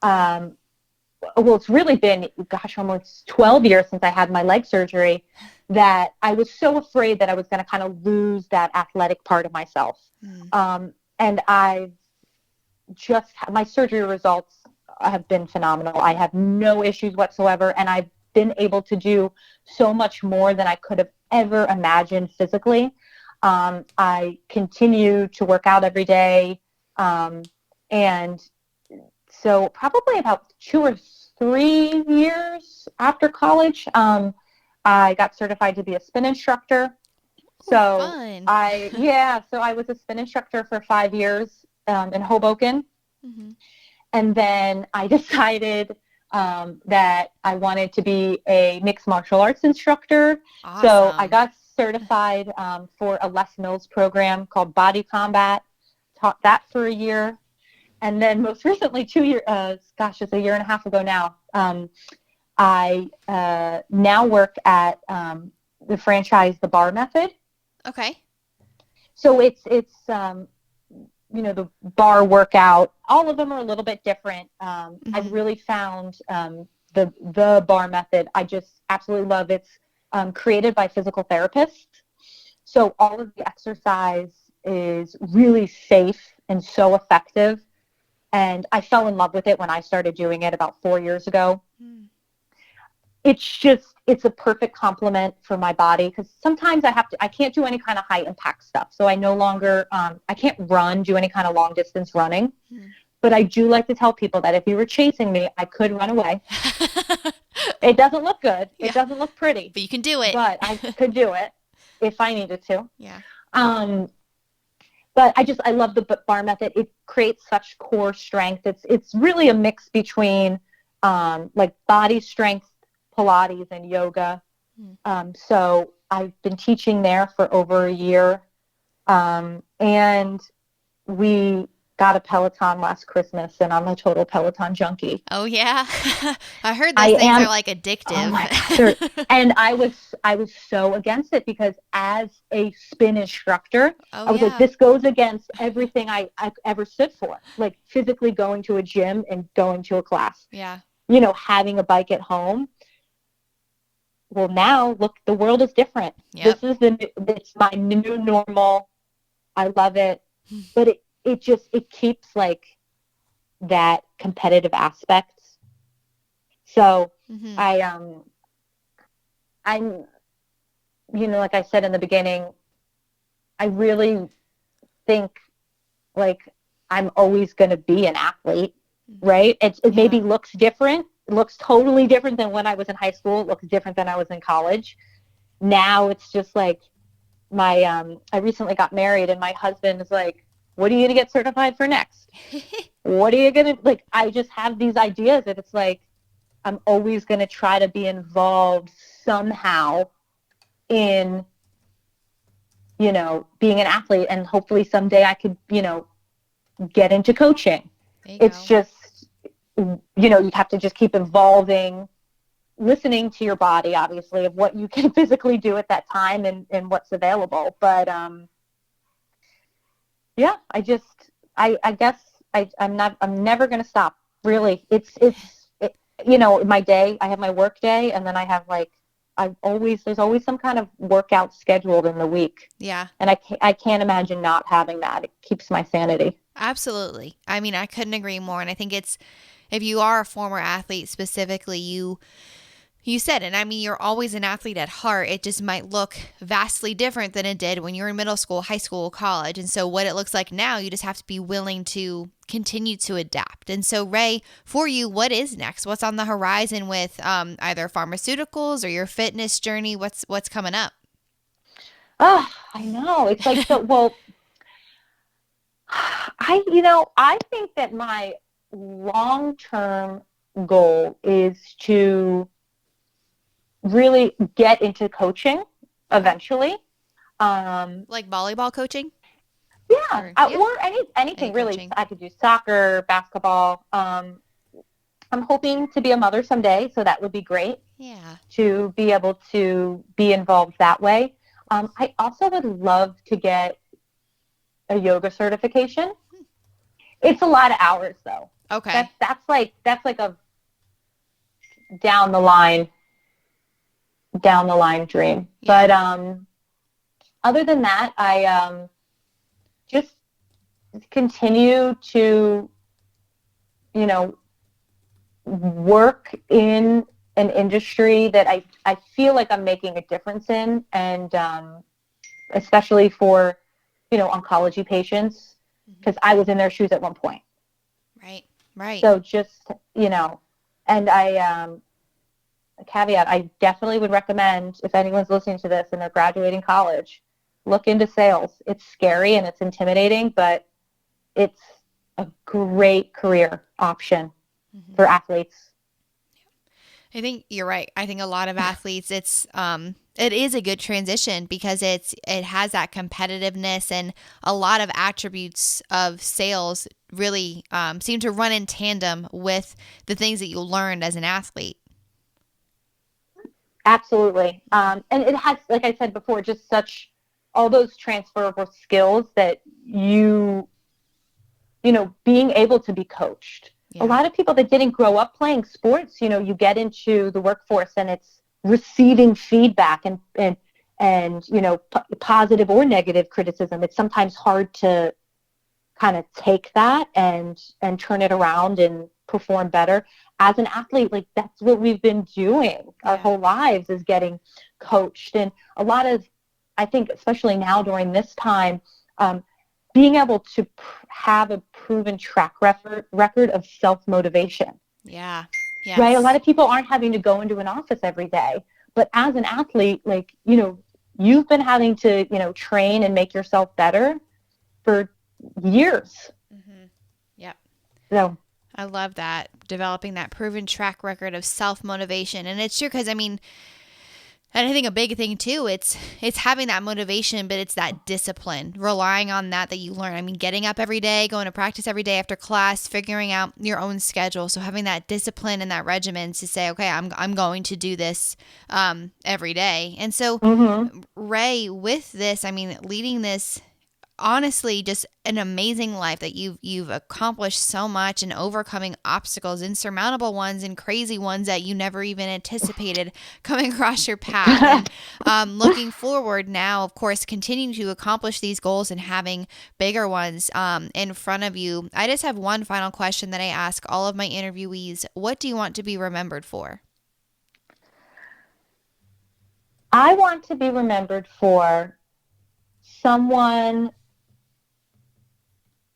it's really been, almost 12 years since I had my leg surgery, that I was so afraid that I was going to kind of lose that athletic part of myself. And my surgery results have been phenomenal. I have no issues whatsoever. And I've been able to do so much more than I could have ever imagined physically. I continue to work out every day. And so probably about 2 or 3 years after college, I got certified to be a spin instructor. So fun. So I was a spin instructor for 5 years, in Hoboken. And then I decided, that I wanted to be a mixed martial arts instructor. Awesome. So I got certified for a Les Mills program called Body Combat, taught that for a year. And then most recently, it's a year and a half ago now, I now work at the franchise, The Bar Method. Okay. So it's the bar workout, all of them are a little bit different. I've really found the Bar Method, I just absolutely love. It's created by physical therapists. So all of the exercise is really safe and so effective. And I fell in love with it when I started doing it about 4 years ago. It's a perfect complement for my body, because sometimes I can't do any kind of high impact stuff. So I no longer, I can't do any kind of long distance running. But I do like to tell people that if you were chasing me, I could run away. It doesn't look good. Yeah. It doesn't look pretty. But you can do it. But I could do it if I needed to. Yeah. But I love the Bar Method. It creates such core strength. It's really a mix between like body strength, Pilates, and yoga. So I've been teaching there for over a year. And we got a Peloton last Christmas, and I'm a total Peloton junkie. Oh yeah. I heard those things are like addictive. Oh my God. And I was so against it, because as a spin instructor, I was like, this goes against everything I ever stood for, like physically going to a gym and going to a class. Yeah. Having a bike at home. Well, now look, the world is different. Yep. It's my new normal. I love it. But it keeps like that competitive aspect. So I'm, like I said in the beginning, I really think like I'm always going to be an athlete, right? It maybe looks different. It looks totally different than when I was in high school. It looks different than I was in college. Now it's just like I recently got married, and my husband is like, what are you going to get certified for next? What are you going to, like, I just have these ideas that it's like, I'm always going to try to be involved somehow in, being an athlete, and hopefully someday I could, get into coaching. It's just, you have to just keep evolving listening to your body, obviously, of what you can physically do at that time and what's available. But yeah, I guess I'm never going to stop. Really. My day, I have my work day, and then I have there's always some kind of workout scheduled in the week. Yeah. And I can't imagine not having that. It keeps my sanity. Absolutely. I mean, I couldn't agree more. And I think if you are a former athlete specifically, you said it. I mean, you're always an athlete at heart. It just might look vastly different than it did when you were in middle school, high school, college. And so what it looks like now, you just have to be willing to continue to adapt. And so, Rae, for you, what is next? What's on the horizon with either pharmaceuticals or your fitness journey? What's coming up? Oh, I know. It's like, so, well, I think that my long-term goal is to really get into coaching eventually. Like volleyball coaching? Yeah, or anything really. Coaching. I could do soccer, basketball. I'm hoping to be a mother someday, so that would be great. Yeah. To be able to be involved that way. I also would love to get a yoga certification. It's a lot of hours, though. Okay. That's like a down the line dream. Yeah. But other than that, I just continue to, work in an industry that I feel like I'm making a difference in, and especially for, oncology patients, because I was in their shoes at one point. Right. So just, and a caveat, I definitely would recommend, if anyone's listening to this and they're graduating college, look into sales. It's scary and it's intimidating, but it's a great career option for athletes. I think you're right. I think a lot of athletes, it is a good transition because it has that competitiveness, and a lot of attributes of sales really seem to run in tandem with the things that you learned as an athlete. Absolutely. And it has, like I said before, just such all those transferable skills that being able to be coached. Yeah. A lot of people that didn't grow up playing sports, you get into the workforce and it's receiving feedback and positive or negative criticism. It's sometimes hard to kind of take that and turn it around and perform better. As an athlete, like, that's what we've been doing our whole lives, is getting coached. And a lot of, I think, especially now during this time, being able to have a proven track record of self-motivation. Yeah. Yes. Right? A lot of people aren't having to go into an office every day. But as an athlete, like, you've been having to, train and make yourself better for years. Mm-hmm. Yep. So I love that. Developing that proven track record of self-motivation. And it's true because, and I think a big thing too, it's having that motivation, but it's that discipline, relying on that you learn. Getting up every day, going to practice every day after class, figuring out your own schedule. So having that discipline and that regimen to say, okay, I'm going to do this every day. And so, Rae, with this, leading this, honestly, just an amazing life that you've accomplished so much, and overcoming obstacles, insurmountable ones and crazy ones that you never even anticipated coming across your path. And looking forward now, of course, continuing to accomplish these goals and having bigger ones in front of you. I just have one final question that I ask all of my interviewees. What do you want to be remembered for? I want to be remembered for someone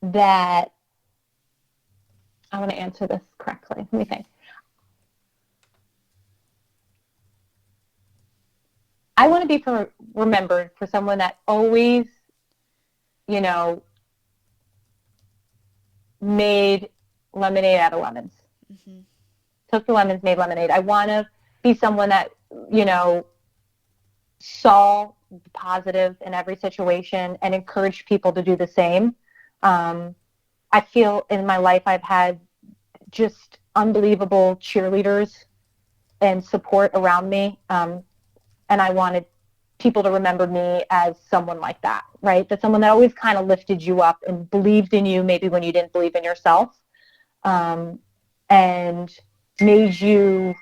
that, I want to answer this correctly. Let me think. I want to be remembered for someone that always, made lemonade out of lemons. Mm-hmm. Took the lemons, made lemonade. I want to be someone that, saw the positive in every situation and encouraged people to do the same. I feel in my life I've had just unbelievable cheerleaders and support around me. And I wanted people to remember me as someone like that, right? That someone that always kind of lifted you up and believed in you, maybe when you didn't believe in yourself, and made you,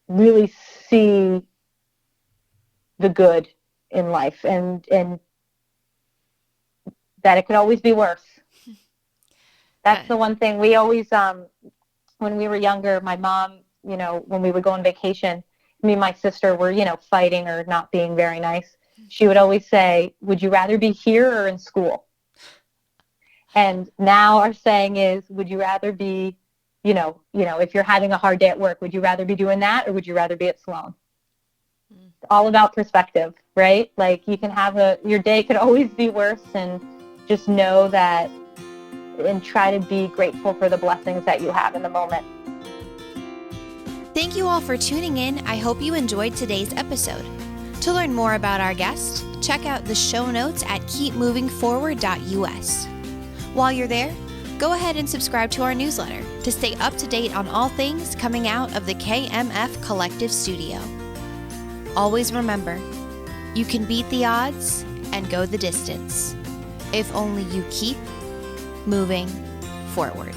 really see the good in life, and that it could always be worse. That's the one thing we always, when we were younger, my mom, when we would go on vacation, me and my sister were, fighting or not being very nice. She would always say, would you rather be here or in school? And now our saying is, would you rather be, if you're having a hard day at work, would you rather be doing that or would you rather be at Sloan? It's all about perspective, right? Like you can have your day could always be worse, and just know that and try to be grateful for the blessings that you have in the moment. Thank you all for tuning in. I hope you enjoyed today's episode. To learn more about our guest, check out the show notes at keepmovingforward.us. While you're there, go ahead and subscribe to our newsletter to stay up to date on all things coming out of the KMF Collective Studio. Always remember, you can beat the odds and go the distance if only you keep moving forward.